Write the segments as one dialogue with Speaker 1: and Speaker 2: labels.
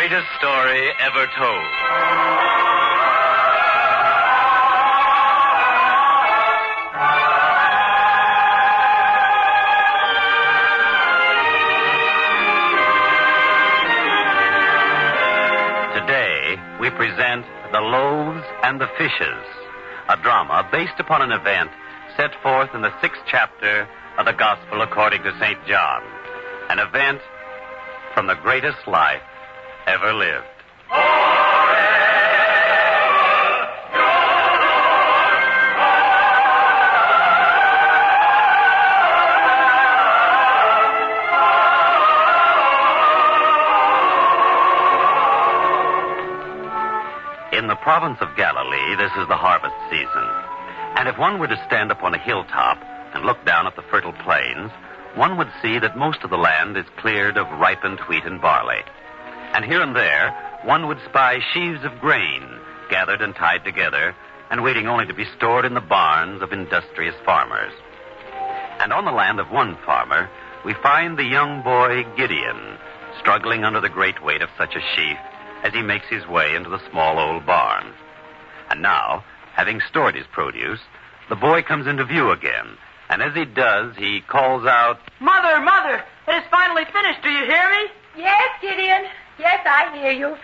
Speaker 1: greatest story ever told. Today, we present The Loaves and the Fishes, a drama based upon an event set forth in the 6th chapter of the Gospel according to St. John, an event from the greatest life ever lived. In the province of Galilee, this is the harvest season. And if one were to stand upon a hilltop and look down at the fertile plains, one would see that most of the land is cleared of ripened wheat and barley. And here and there, one would spy sheaves of grain gathered and tied together and waiting only to be stored in the barns of industrious farmers. And on the land of one farmer, we find the young boy Gideon struggling under the great weight of such a sheaf as he makes his way into the small old barn. And now, having stored his produce, the boy comes into view again. And as he does, he calls out,
Speaker 2: Mother, Mother, it is finally finished. Do you hear me?
Speaker 3: Yes, Gideon. Yes, I hear you.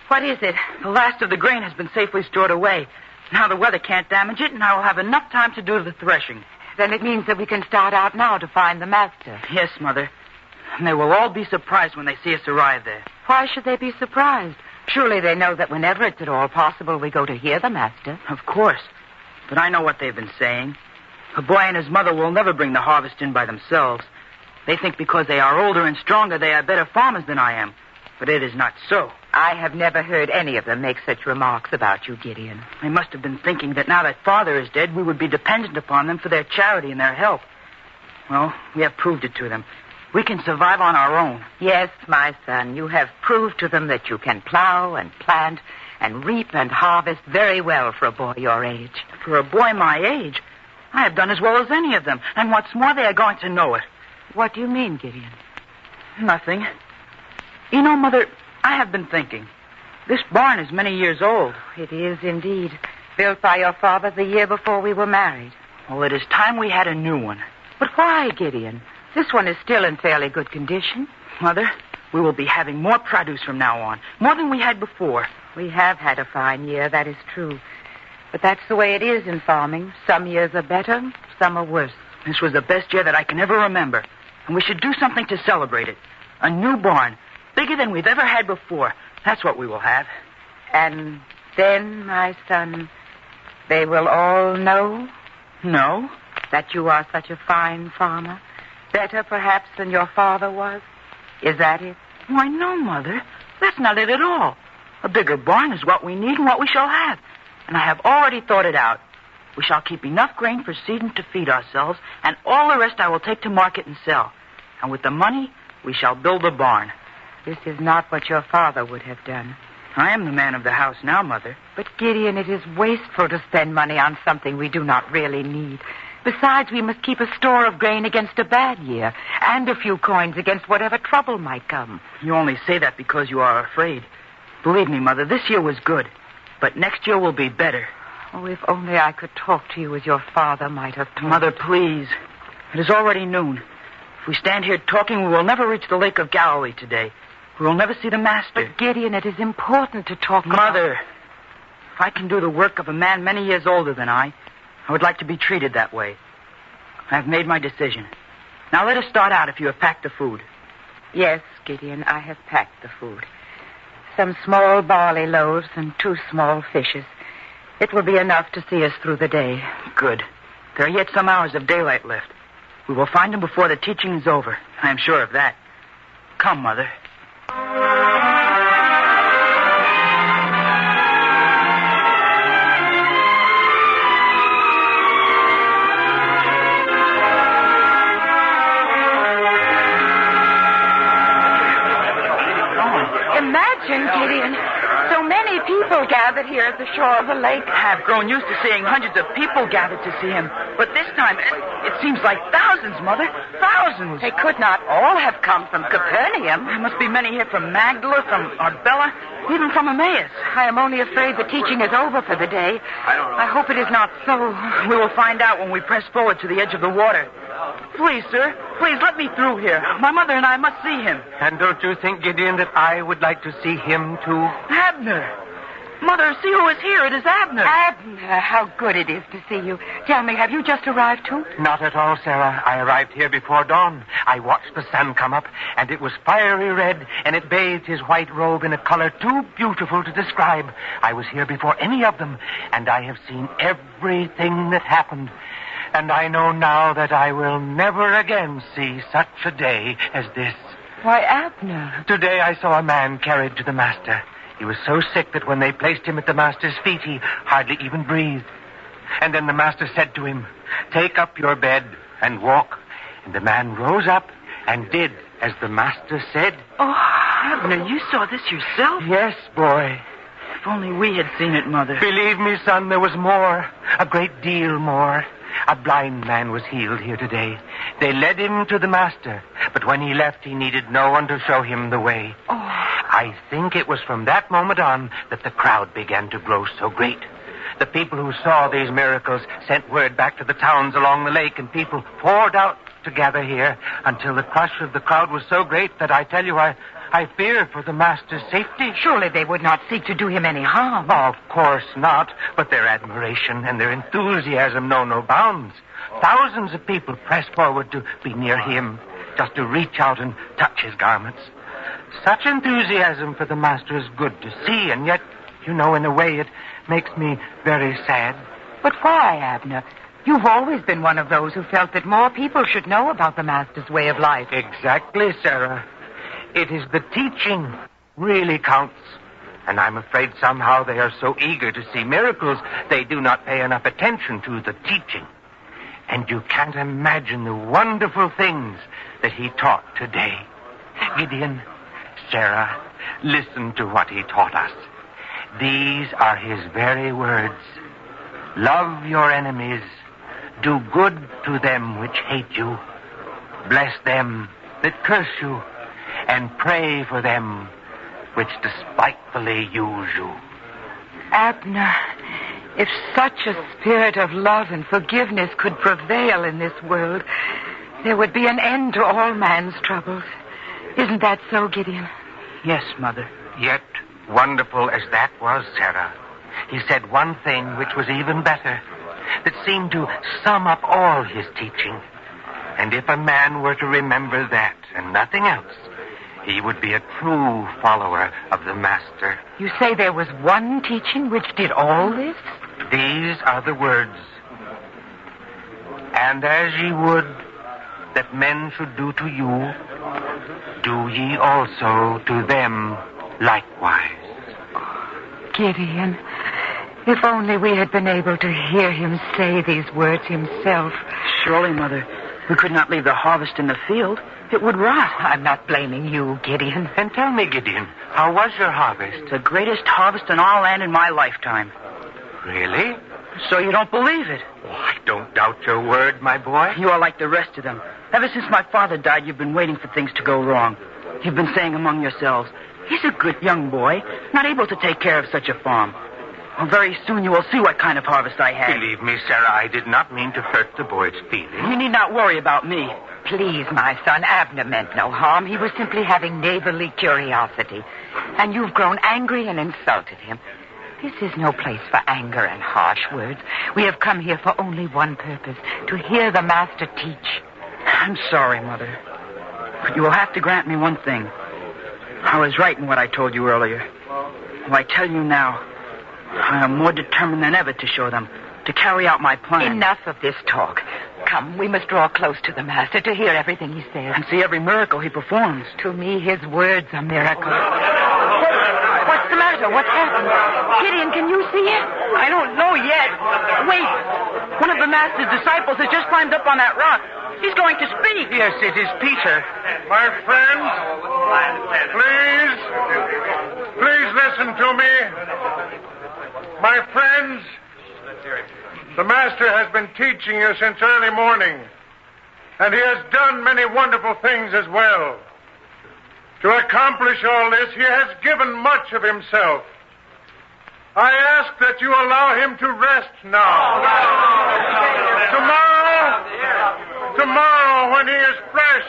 Speaker 2: What is it? The last of the grain has been safely stored away. Now the weather can't damage it, and I will have enough time to do the threshing.
Speaker 3: Then it means that we can start out now to find the master.
Speaker 2: Yes, Mother. And they will all be surprised when they see us arrive there.
Speaker 3: Why should they be surprised? Surely they know that whenever it's at all possible, we go to hear the master.
Speaker 2: Of course. But I know what they've been saying. The boy and his mother will never bring the harvest in by themselves. They think because they are older and stronger, they are better farmers than I am. But it is not so.
Speaker 3: I have never heard any of them make such remarks about you, Gideon.
Speaker 2: They must have been thinking that now that Father is dead, we would be dependent upon them for their charity and their help. Well, we have proved it to them. We can survive on our own.
Speaker 3: Yes, my son, you have proved to them that you can plow and plant and reap and harvest very well for a boy your age.
Speaker 2: For a boy my age, I have done as well as any of them. And what's more, they are going to know it.
Speaker 3: What do you mean, Gideon?
Speaker 2: Nothing. You know, Mother, I have been thinking. This barn is many years old.
Speaker 3: It is indeed. Built by your father the year before we were married.
Speaker 2: Well, it is time we had a new one.
Speaker 3: But why, Gideon? This one is still in fairly good condition.
Speaker 2: Mother, we will be having more produce from now on. More than we had before.
Speaker 3: We have had a fine year, that is true. But that's the way it is in farming. Some years are better, some are worse.
Speaker 2: This was the best year that I can ever remember. And we should do something to celebrate it. A new barn. Bigger than we've ever had before. That's what we will have.
Speaker 3: And then, my son, they will all know?
Speaker 2: No.
Speaker 3: That you are such a fine farmer? Better, perhaps, than your father was? Is that it?
Speaker 2: Why, no, Mother. That's not it at all. A bigger barn is what we need and what we shall have. And I have already thought it out. We shall keep enough grain for seed and to feed ourselves, and all the rest I will take to market and sell. And with the money, we shall build a barn.
Speaker 3: This is not what your father would have done.
Speaker 2: I am the man of the house now, Mother.
Speaker 3: But, Gideon, it is wasteful to spend money on something we do not really need. Besides, we must keep a store of grain against a bad year, and a few coins against whatever trouble might come.
Speaker 2: You only say that because you are afraid. Believe me, Mother, this year was good, but next year will be better.
Speaker 3: Oh, if only I could talk to you as your father might have talked.
Speaker 2: Mother, please. It is already noon. If we stand here talking, we will never reach the Lake of Galilee today. We will never see the Master.
Speaker 3: But, Gideon, it is important to talk
Speaker 2: Mother, if I can do the work of a man many years older than I would like to be treated that way. I have made my decision. Now let us start out if you have packed the food.
Speaker 3: Yes, Gideon, I have packed the food. Some small barley loaves and 2 small fishes. It will be enough to see us through the day.
Speaker 2: Good. There are yet some hours of daylight left. We will find him before the teaching is over. I am sure of that. Come, Mother.
Speaker 3: Imagine, Gideon, So many people gathered here at the shore of the lake.
Speaker 2: I've grown used to seeing hundreds of people gathered to see him. But this time, it seems like thousands, Mother. Thousands.
Speaker 3: They could not all have come from Capernaum.
Speaker 2: There must be many here from Magdala, from Arbella, even from Emmaus.
Speaker 3: I am only afraid the teaching is over for the day. I hope it is not so.
Speaker 2: We will find out when we press forward to the edge of the water. Please, sir, please let me through here. My mother and I must see him.
Speaker 4: And don't you think, Gideon, that I would like to see him, too?
Speaker 2: Abner. Mother, see who is here. It is Abner.
Speaker 3: Abner, how good it is to see you. Tell me, have you just arrived, too?
Speaker 4: Not at all, Sarah. I arrived here before dawn. I watched the sun come up, and it was fiery red, and it bathed his white robe in a color too beautiful to describe. I was here before any of them, and I have seen everything that happened. And I know now that I will never again see such a day as this.
Speaker 3: Why, Abner.
Speaker 4: Today I saw a man carried to the master. He was so sick that when they placed him at the master's feet, he hardly even breathed. And then the master said to him, "Take up your bed and walk." And the man rose up and did as the master said.
Speaker 2: Oh, Abner, you saw this yourself?
Speaker 4: Yes, boy.
Speaker 2: If only we had seen it, Mother.
Speaker 4: Believe me, son, there was more. A great deal more. A blind man was healed here today. They led him to the master, but when he left, he needed no one to show him the way.
Speaker 2: Oh.
Speaker 4: I think it was from that moment on that the crowd began to grow so great. The people who saw these miracles sent word back to the towns along the lake, and people poured out to gather here until the crush of the crowd was so great that I tell you, I fear for the master's safety.
Speaker 3: Surely they would not seek to do him any harm.
Speaker 4: Oh, of course not, but their admiration and their enthusiasm know no bounds. Thousands of people pressed forward to be near him, just to reach out and touch his garments. Such enthusiasm for the master is good to see, and yet, you know, in a way, it makes me very sad.
Speaker 3: But why, Abner? You've always been one of those who felt that more people should know about the master's way of life.
Speaker 4: Exactly, Sarah. It is the teaching really counts. And I'm afraid somehow they are so eager to see miracles, they do not pay enough attention to the teaching. And you can't imagine the wonderful things that he taught today. Gideon, Sarah, listen to what he taught us. These are his very words. Love your enemies. Do good to them which hate you. Bless them that curse you. And pray for them which despitefully use you.
Speaker 3: Abner, if such a spirit of love and forgiveness could prevail in this world, there would be an end to all man's troubles. Isn't that so, Gideon?
Speaker 2: Yes, Mother.
Speaker 4: Yet, wonderful as that was, Sarah, he said one thing which was even better, that seemed to sum up all his teaching. And if a man were to remember that and nothing else, he would be a true follower of the Master.
Speaker 3: You say there was one teaching which did all this?
Speaker 4: These are the words. And as ye would that men should do to you, do ye also to them likewise.
Speaker 3: Gideon, if only we had been able to hear him say these words himself.
Speaker 2: Surely, Mother, we could not leave the harvest in the field. It would rot.
Speaker 3: I'm not blaming you, Gideon.
Speaker 4: And tell me, Gideon, how was your harvest?
Speaker 2: The greatest harvest in all land in my lifetime.
Speaker 4: Really?
Speaker 2: So you don't believe it?
Speaker 4: Oh, I don't doubt your word, my boy.
Speaker 2: You are like the rest of them. Ever since my father died, you've been waiting for things to go wrong. You've been saying among yourselves, he's a good young boy, not able to take care of such a farm. Well, very soon you will see what kind of harvest I had.
Speaker 4: Believe me, Sarah, I did not mean to hurt the boy's feelings.
Speaker 2: You need not worry about me.
Speaker 3: Please, my son, Abner meant no harm. He was simply having neighborly curiosity. And you've grown angry and insulted him. This is no place for anger and harsh words. We have come here for only one purpose, to hear the Master teach.
Speaker 2: I'm sorry, Mother. But you will have to grant me one thing. I was right in what I told you earlier. Well, I tell you now, I am more determined than ever to show them, to carry out my plan.
Speaker 3: Enough of this talk. Come, we must draw close to the Master to hear everything he says.
Speaker 2: And see every miracle he performs.
Speaker 3: To me, his words are miracles. What's the matter? What's happened? Gideon, can you see it?
Speaker 2: I don't know yet. Wait. One of the Master's disciples has just climbed up on that rock. He's going to speak.
Speaker 4: Yes, it is Peter.
Speaker 5: My friends, please listen to me. My friends, the Master has been teaching you since early morning, and he has done many wonderful things as well. To accomplish all this, he has given much of himself. I ask that you allow him to rest now. Tomorrow, when he is fresh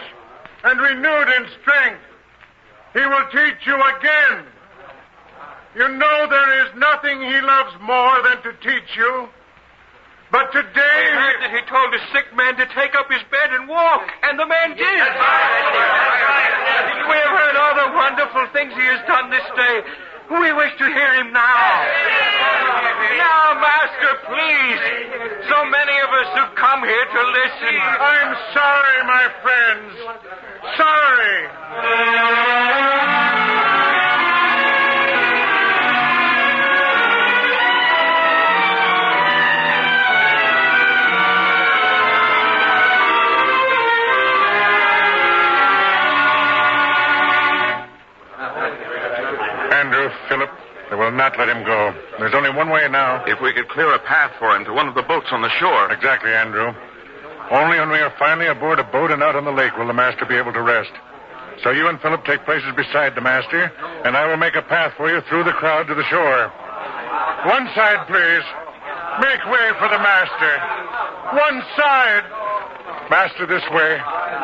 Speaker 5: and renewed in strength, he will teach you again. You know there is nothing he loves more than to teach you. But today...
Speaker 6: I heard that he told a sick man to take up his bed and walk, and the man did. We have heard all the wonderful things he has done this day. We wish to hear him now. Now, Master, please. So many of us have come here to listen.
Speaker 5: I'm sorry, my friends. Sorry. Andrew, Philip, they will not let him go. There's only one way now.
Speaker 6: If we could clear a path for him to one of the boats on the shore.
Speaker 5: Exactly, Andrew. Only when we are finally aboard a boat and out on the lake will the Master be able to rest. So you and Philip take places beside the Master, and I will make a path for you through the crowd to the shore. One side, please. Make way for the Master. One side. Master, this way.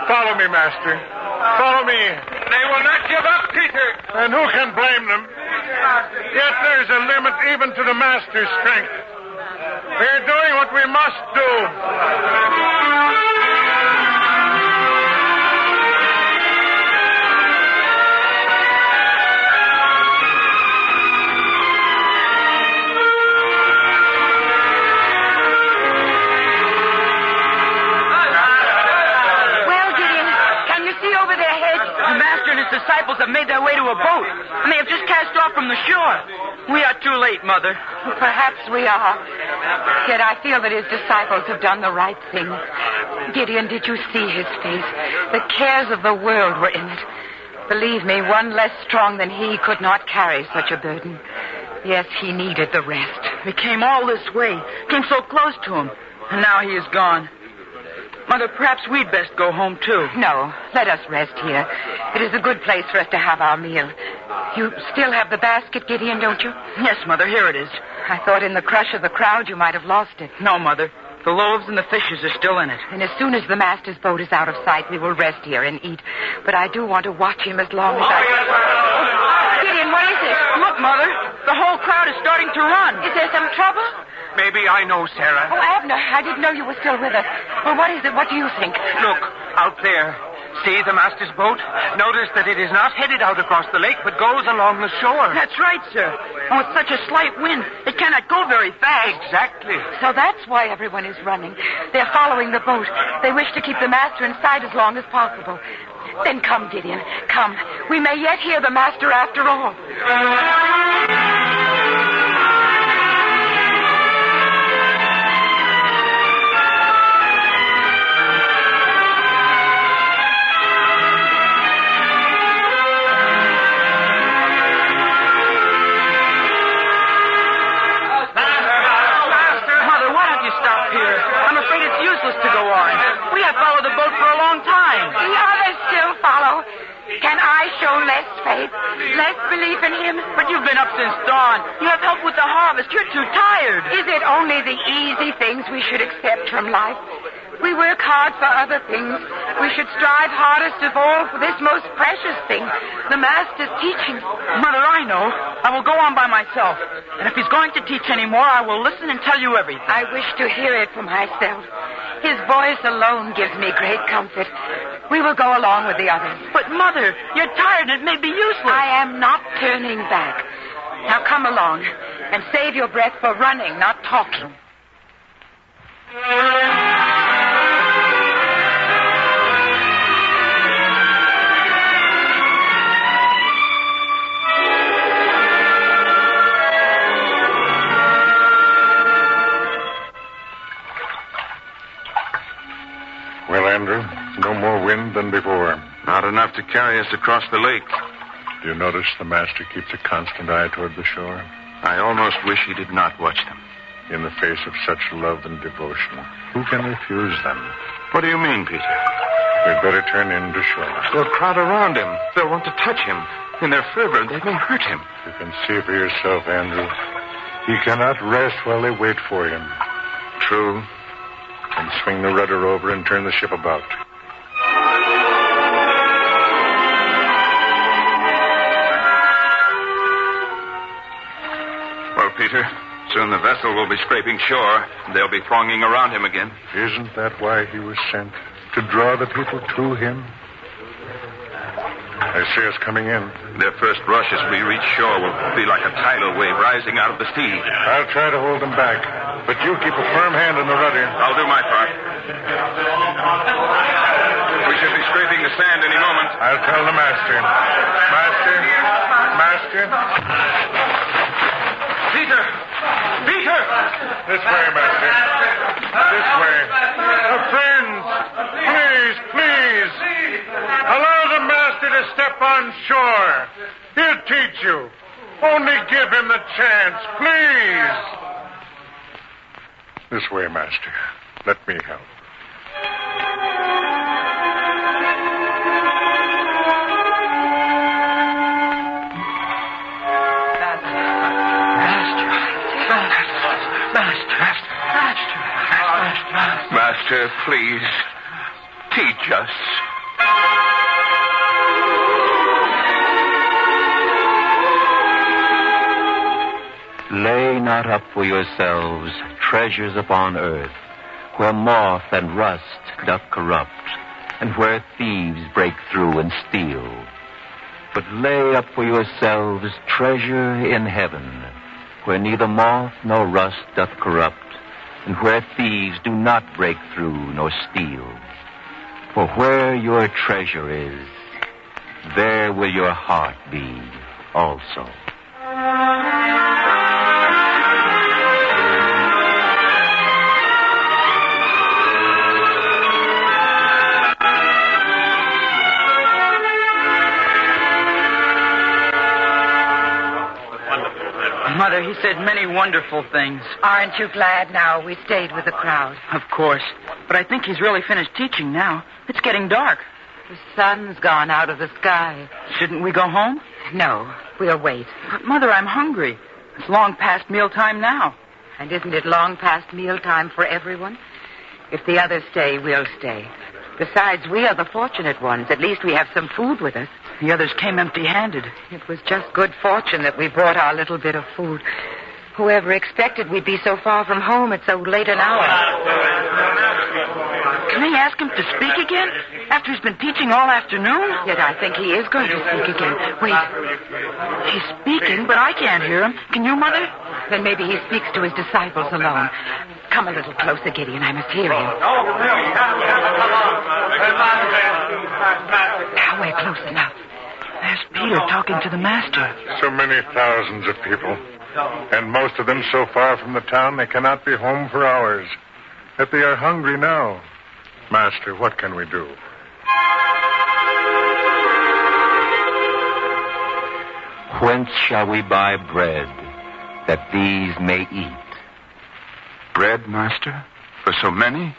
Speaker 5: Follow me, Master. Follow me.
Speaker 6: They will not give up, Peter.
Speaker 5: And who can blame them? Yet there's a limit even to the Master's strength. We're doing what we must do.
Speaker 2: The Master and his disciples have made their way to a boat, and they have just cast off from the shore. We are too late, Mother.
Speaker 3: Perhaps we are. Yet I feel that his disciples have done the right thing. Gideon, did you see his face? The cares of the world were in it. Believe me, one less strong than he could not carry such a burden. Yes, he needed the rest.
Speaker 2: We came all this way, came so close to him, and now he is gone. Mother, perhaps we'd best go home, too.
Speaker 3: No, let us rest here. It is a good place for us to have our meal. You still have the basket, Gideon, don't you?
Speaker 2: Yes, Mother, here it is.
Speaker 3: I thought in the crush of the crowd you might have lost it.
Speaker 2: No, Mother. The loaves and the fishes are still in it.
Speaker 3: And as soon as the Master's boat is out of sight, we will rest here and eat. But I do want to watch him as long as Gideon, what is it?
Speaker 2: Look, Mother. The whole crowd is starting to run.
Speaker 3: Is there some trouble?
Speaker 6: Maybe I know, Sarah.
Speaker 3: Oh, Abner, I didn't know you were still with us. Well, what is it? What do you think?
Speaker 6: Look, out there. See the Master's boat? Notice that it is not headed out across the lake, but goes along the shore.
Speaker 2: That's right, sir. And with such a slight wind, it cannot go very fast.
Speaker 6: Exactly.
Speaker 3: So that's why everyone is running. They're following the boat. They wish to keep the Master in sight as long as possible. Then come, Gideon. Come. We may yet hear the Master after all.
Speaker 2: To go on. We have followed the boat for a long time.
Speaker 3: The others still follow. Can I show less faith, less belief in him?
Speaker 2: But you've been up since dawn. You have helped with the harvest. You're too tired.
Speaker 3: Is it only the easy things we should accept from life? We work hard for other things. We should strive hardest of all for this most precious thing, the Master's teaching.
Speaker 2: Mother, I know. I will go on by myself. And if he's going to teach any more, I will listen and tell you everything.
Speaker 3: I wish to hear it for myself. His voice alone gives me great comfort. We will go along with the others.
Speaker 2: But, Mother, you're tired and it may be useless.
Speaker 3: I am not turning back. Now come along and save your breath for running, not talking.
Speaker 5: Well, Andrew, Andrew. No more wind than before.
Speaker 6: Not enough to carry us across the lake.
Speaker 5: Do you notice the master keeps a constant eye toward the shore?
Speaker 6: I almost wish he did not watch them.
Speaker 5: In the face of such love and devotion, who can refuse them?
Speaker 6: What do you mean, Peter?
Speaker 5: We'd better turn in to shore.
Speaker 6: They'll crowd around him. They'll want to touch him. In their fervor, they may hurt him.
Speaker 5: You can see for yourself, Andrew. He cannot rest while they wait for him.
Speaker 6: True.
Speaker 5: And swing the rudder over and turn the ship about.
Speaker 6: Well, Peter, soon the vessel will be scraping shore. They'll be thronging around him again.
Speaker 5: Isn't that why he was sent? To draw the people to him? I see us coming in.
Speaker 6: Their first rush as we reach shore will be like a tidal wave rising out of the sea.
Speaker 5: I'll try to hold them back, but you keep a firm hand on the rudder.
Speaker 6: I'll do my part. We should be scraping the sand any moment.
Speaker 5: I'll tell the master. Master?
Speaker 6: Peter! Peter!
Speaker 5: This way, master. This way. Friends, please. Allow the master to step on shore. He'll teach you. Only give him the chance, please. This way, master. Let me help.
Speaker 6: Master, please, teach us.
Speaker 7: Lay not up for yourselves treasures upon earth, where moth and rust doth corrupt, and where thieves break through and steal. But lay up for yourselves treasure in heaven, where neither moth nor rust doth corrupt, and where thieves do not break through nor steal. For where your treasure is, there will your heart be also.
Speaker 2: Mother, he said many wonderful things.
Speaker 3: Aren't you glad now we stayed with the crowd?
Speaker 2: Of course. But I think he's really finished teaching now. It's getting dark.
Speaker 3: The sun's gone out of the sky.
Speaker 2: Shouldn't we go home?
Speaker 3: No, we'll wait.
Speaker 2: But, Mother, I'm hungry. It's long past mealtime now.
Speaker 3: And isn't it long past mealtime for everyone? If the others stay, we'll stay. Besides, we are the fortunate ones. At least we have some food with us.
Speaker 2: The others came empty-handed.
Speaker 3: It was just good fortune that we brought our little bit of food. Whoever expected we'd be so far from home at so late an hour?
Speaker 2: Can I ask him to speak again? After he's been teaching all afternoon?
Speaker 3: Yet I think he is going to speak again. Wait.
Speaker 2: He's speaking, but I can't hear him. Can you, Mother?
Speaker 3: Then maybe he speaks to his disciples alone. Come a little closer, Gideon. I must hear him. Now we're close enough.
Speaker 2: There's Peter talking to the master.
Speaker 5: So many thousands of people. And most of them so far from the town they cannot be home for hours. Yet they are hungry now. Master, what can we do?
Speaker 7: Whence shall we buy bread that these may eat?
Speaker 6: Bread, Master? For so many?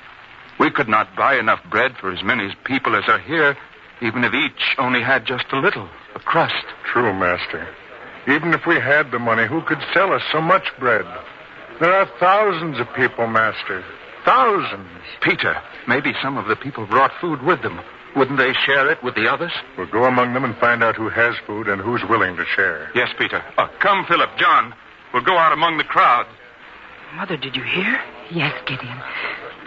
Speaker 6: We could not buy enough bread for as many people as are here, even if each only had just a little, a crust.
Speaker 5: True, Master. Even if we had the money, who could sell us so much bread? There are thousands of people, Master. Thousands.
Speaker 6: Peter, maybe some of the people brought food with them. Wouldn't they share it with the others?
Speaker 5: We'll go among them and find out who has food and who's willing to share.
Speaker 6: Yes, Peter. Come, Philip, John. We'll go out among the crowd.
Speaker 2: Mother, did you hear?
Speaker 3: Yes, Gideon.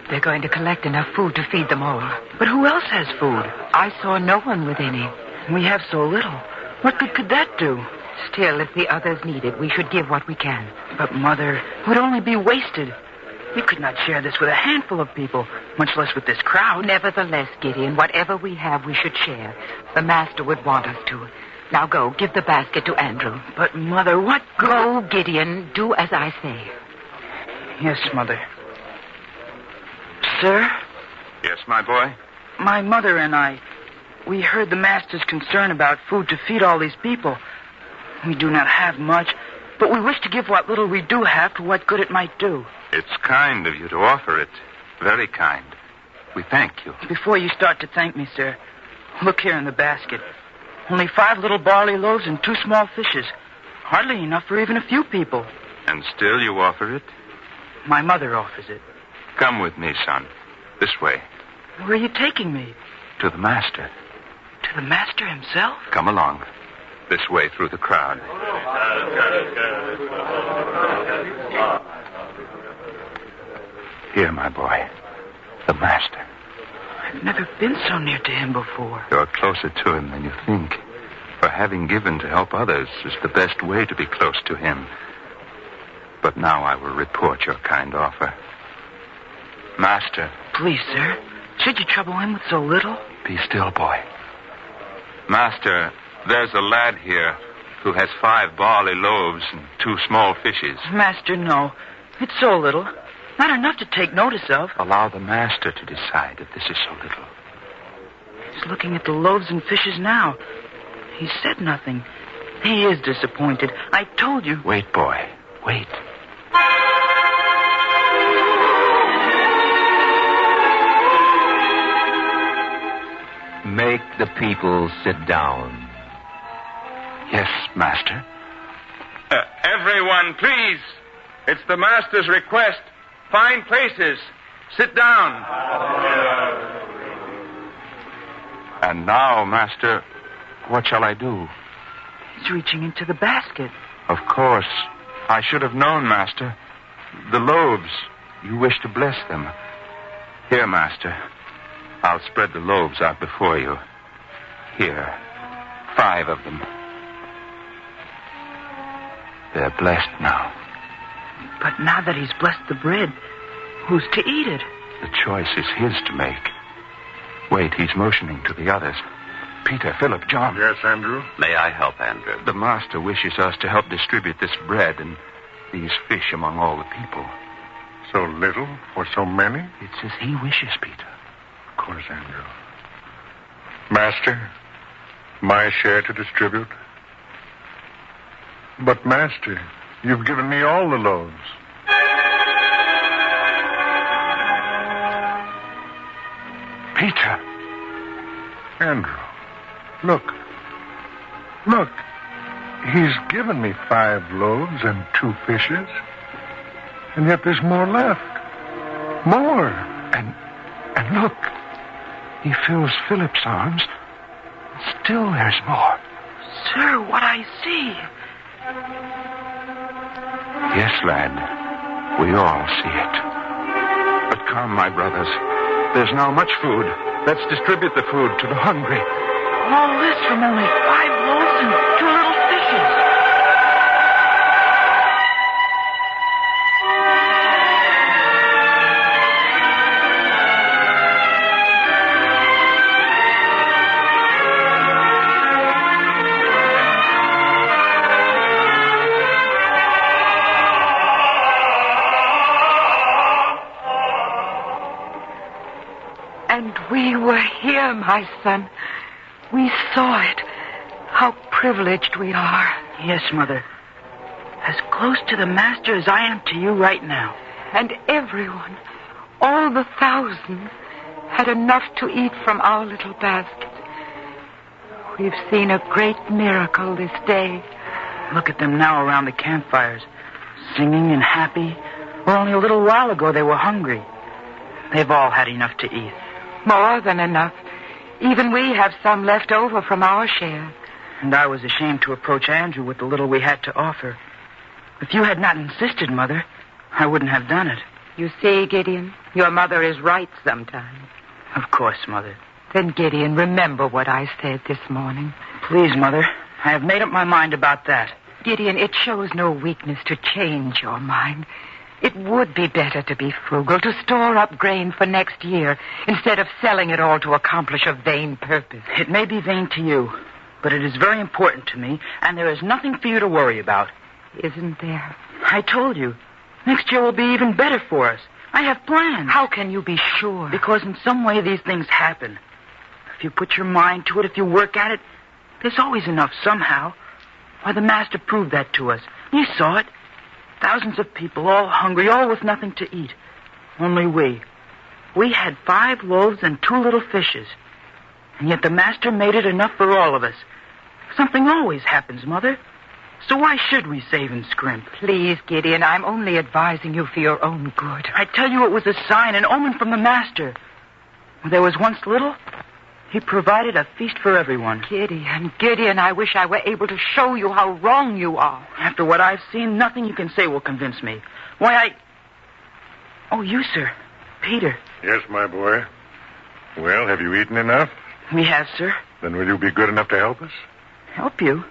Speaker 3: They're going to collect enough food to feed them all.
Speaker 2: But who else has food?
Speaker 3: I saw no one with any.
Speaker 2: We have so little. What good could that do?
Speaker 3: Still, if the others need it, we should give what we can.
Speaker 2: But, Mother, it would only be wasted. We could not share this with a handful of people, much less with this crowd.
Speaker 3: Nevertheless, Gideon, whatever we have, we should share. The master would want us to. Now go, give the basket to Andrew.
Speaker 2: But, Mother, what...
Speaker 3: Go, Gideon. Do as I say.
Speaker 2: Yes, Mother. Sir?
Speaker 6: Yes, my boy?
Speaker 2: My mother and I, we heard the master's concern about food to feed all these people. We do not have much, but we wish to give what little we do have to what good it might do.
Speaker 8: It's kind of you to offer it. Very kind. We thank you.
Speaker 2: Before you start to thank me, sir, look here in the basket. Only 5 little barley loaves and 2 small fishes. Hardly enough for even a few people.
Speaker 8: And still you offer it?
Speaker 2: My mother offers it.
Speaker 8: Come with me, son. This way.
Speaker 2: Where are you taking me?
Speaker 8: To the master.
Speaker 2: To the master himself?
Speaker 8: Come along. This way through the crowd. Here, my boy. The master.
Speaker 2: I've never been so near to him before.
Speaker 8: You're closer to him than you think. For having given to help others is the best way to be close to him. But now I will report your kind offer. Master.
Speaker 2: Please, sir. Should you trouble him with so little?
Speaker 8: Be still, boy. Master, there's a lad here who has 5 barley loaves and 2 small fishes.
Speaker 2: Master, no. It's so little. Not enough to take notice of.
Speaker 8: Allow the master to decide if this is so little.
Speaker 2: He's looking at the loaves and fishes now. He said nothing. He is disappointed. I told you.
Speaker 8: Wait, boy. Wait.
Speaker 7: Make the people sit down.
Speaker 8: Yes, master.
Speaker 6: Everyone, please. It's the master's request. Find places. Sit down.
Speaker 8: And now, master, what shall I do?
Speaker 2: He's reaching into the basket.
Speaker 8: Of course. I should have known, master. The loaves. You wish to bless them. Here, master. I'll spread the loaves out before you. Here. 5 of them. They're blessed now.
Speaker 2: But now that he's blessed the bread, who's to eat it?
Speaker 8: The choice is his to make. Wait, he's motioning to the others. Peter, Philip, John.
Speaker 5: Yes, Andrew?
Speaker 1: May I help, Andrew?
Speaker 8: The master wishes us to help distribute this bread and these fish among all the people.
Speaker 5: So little for so many?
Speaker 8: It's as he wishes, Peter.
Speaker 5: Of course, Andrew. Master, my share to distribute? But, Master, you've given me all the loaves.
Speaker 8: Peter.
Speaker 5: Andrew, look. Look. He's given me 5 loaves and 2 fishes. And yet there's more left. More.
Speaker 8: And look. He fills Philip's arms. Still there's more.
Speaker 2: Sir, what I see.
Speaker 8: Yes, lad. We all see it. But come, my brothers. There's now much food. Let's distribute the food to the hungry.
Speaker 2: All this from only 5 loaves and 2 little fishes.
Speaker 3: And we were here, my son. We saw it. How privileged we are.
Speaker 2: Yes, Mother. As close to the master as I am to you right now.
Speaker 3: And everyone, all the thousands, had enough to eat from our little basket. We've seen a great miracle this day.
Speaker 2: Look at them now around the campfires, singing and happy. Where only a little while ago they were hungry. They've all had enough to eat.
Speaker 3: More than enough. Even we have some left over from our share.
Speaker 2: And I was ashamed to approach Andrew with the little we had to offer. If you had not insisted, Mother, I wouldn't have done it.
Speaker 3: You see, Gideon, your mother is right sometimes.
Speaker 2: Of course, Mother.
Speaker 3: Then, Gideon, remember what I said this morning.
Speaker 2: Please, Mother. I have made up my mind about that.
Speaker 3: Gideon, it shows no weakness to change your mind. It would be better to be frugal, to store up grain for next year, instead of selling it all to accomplish a vain purpose.
Speaker 2: It may be vain to you, but it is very important to me, and there is nothing for you to worry about.
Speaker 3: Isn't there?
Speaker 2: I told you. Next year will be even better for us. I have plans.
Speaker 3: How can you be sure?
Speaker 2: Because in some way these things happen. If you put your mind to it, if you work at it, there's always enough somehow. Why, the Master proved that to us. You saw it. Thousands of people, all hungry, all with nothing to eat. Only we. We had 5 loaves and 2 little fishes. And yet the Master made it enough for all of us. Something always happens, Mother. So why should we save and scrimp?
Speaker 3: Please, Gideon, I'm only advising you for your own good.
Speaker 2: I tell you, it was a sign, an omen from the Master. When there was once little, he provided a feast for everyone.
Speaker 3: Gideon, I wish I were able to show you how wrong you are.
Speaker 2: After what I've seen, nothing you can say will convince me. Oh, you, sir. Peter.
Speaker 5: Yes, my boy. Well, have you eaten enough?
Speaker 2: We have, sir.
Speaker 5: Then will you be good enough to help us?
Speaker 2: Help you?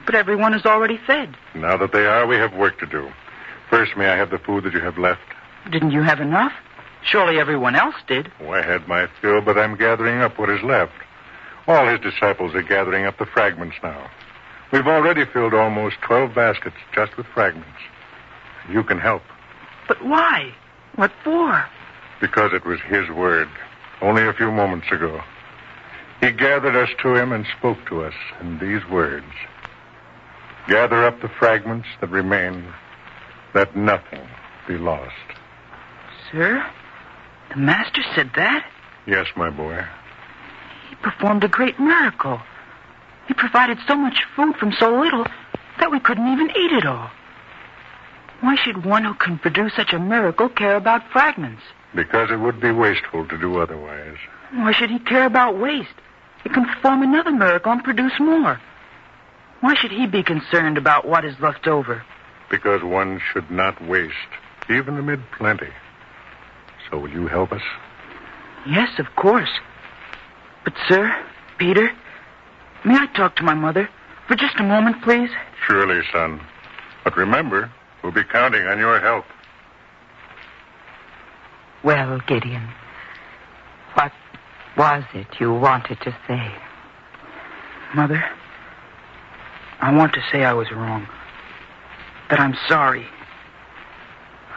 Speaker 2: But everyone is already fed.
Speaker 5: Now that they are, we have work to do. First, may I have the food that you have left?
Speaker 2: Didn't you have enough? Surely everyone else did.
Speaker 5: Oh, I had my fill, but I'm gathering up what is left. All his disciples are gathering up the fragments now. We've already filled almost 12 baskets just with fragments. You can help.
Speaker 2: But why? What for?
Speaker 5: Because it was his word, only a few moments ago. He gathered us to him and spoke to us in these words. Gather up the fragments that remain, that nothing be lost.
Speaker 2: Sir, the Master said that?
Speaker 5: Yes, my boy.
Speaker 2: He performed a great miracle. He provided so much food from so little that we couldn't even eat it all. Why should one who can produce such a miracle care about fragments?
Speaker 5: Because it would be wasteful to do otherwise.
Speaker 2: Why should he care about waste? He can perform another miracle and produce more. Why should he be concerned about what is left over?
Speaker 5: Because one should not waste, even amid plenty. So will you help us?
Speaker 2: Yes, of course. But, sir, Peter, may I talk to my mother for just a moment, please?
Speaker 5: Surely, son. But remember, we'll be counting on your help.
Speaker 3: Well, Gideon, what was it you wanted to say?
Speaker 2: Mother, I want to say I was wrong. That I'm sorry.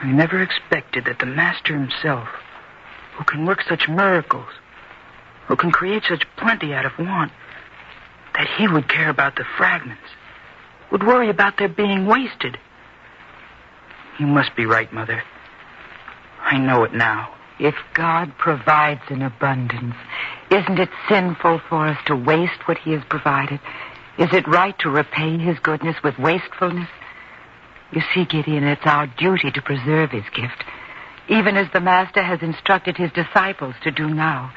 Speaker 2: I never expected that the Master himself, who can work such miracles, who can create such plenty out of want, that he would care about the fragments, would worry about their being wasted. You must be right, Mother. I know it now.
Speaker 3: If God provides in abundance, isn't it sinful for us to waste what he has provided? Is it right to repay his goodness with wastefulness? You see, Gideon, it's our duty to preserve his gift, even as the Master has instructed his disciples to do now.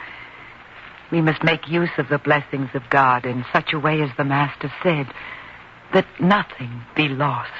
Speaker 3: We must make use of the blessings of God in such a way as the Master said, that nothing be lost.